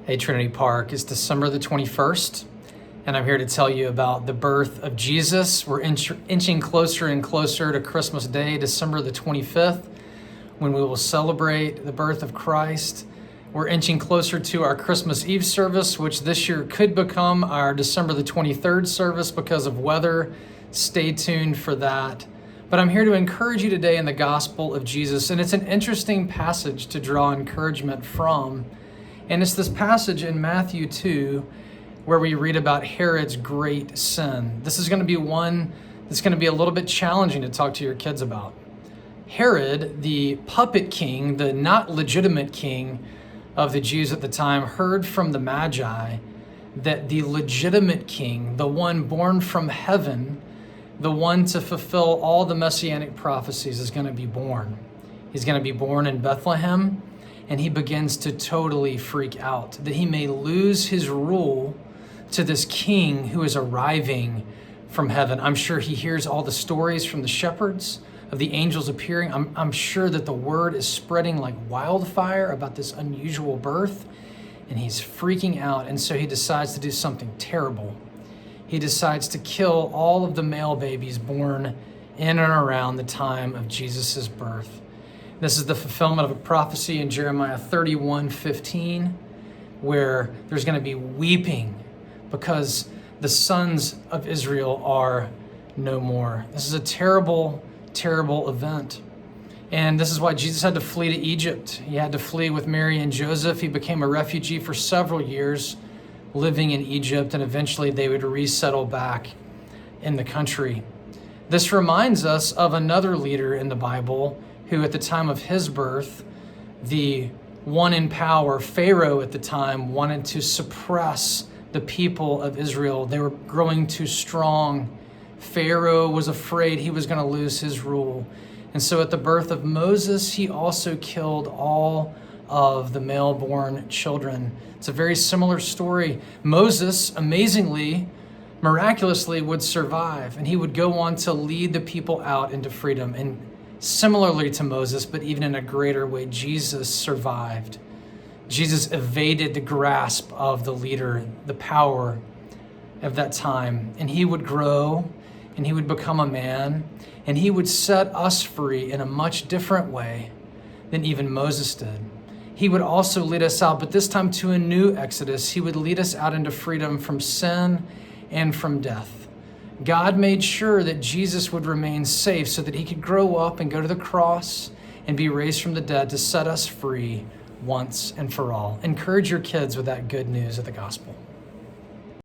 Hey, Trinity Park. It's December the 21st, and I'm here to tell you about the birth of Jesus. We're inching closer and closer to Christmas Day, December the 25th, when we will celebrate the birth of Christ. We're inching closer to our Christmas Eve service, which this year could become our December the 23rd service because of weather. Stay tuned for that. But I'm here to encourage you today in the gospel of Jesus, and it's an interesting passage to draw encouragement from. And it's this passage in Matthew 2 where we read about Herod's great sin. This is going to be one that's going to be a little bit challenging to talk to your kids about. Herod, the puppet king, the not legitimate king of the Jews at the time, heard from the Magi that the legitimate king, the one born from heaven, the one to fulfill all the messianic prophecies, is going to be born. He's going to be born in Bethlehem. And he begins to totally freak out that he may lose his rule to this king who is arriving from heaven. I'm sure he hears all the stories from the shepherds of the angels appearing. I'm sure that the word is spreading like wildfire about this unusual birth, and he's freaking out. And so he decides to do something terrible. He decides to kill all of the male babies born in and around the time of Jesus's birth. This is the fulfillment of a prophecy in Jeremiah 31:15, where there's going to be weeping because the sons of Israel are no more. This is a terrible, terrible event. And this is why Jesus had to flee to Egypt. He had to flee with Mary and Joseph. He became a refugee for several years, living in Egypt, and eventually they would resettle back in the country. This reminds us of another leader in the Bible who at the time of his birth, the one in power, Pharaoh at the time, wanted to suppress the people of Israel. They were growing too strong. Pharaoh was afraid he was going to lose his rule. And so at the birth of Moses, he also killed all of the male-born children. It's a very similar story. Moses, amazingly, miraculously, would survive, and he would go on to lead the people out into freedom. And similarly to Moses, but even in a greater way, Jesus survived. Jesus evaded the grasp of the leader, the power of that time. And he would grow, and he would become a man, and he would set us free in a much different way than even Moses did. He would also lead us out, but this time to a new exodus. He would lead us out into freedom from sin and from death. God made sure that Jesus would remain safe so that he could grow up and go to the cross and be raised from the dead to set us free once and for all. Encourage your kids with that good news of the gospel.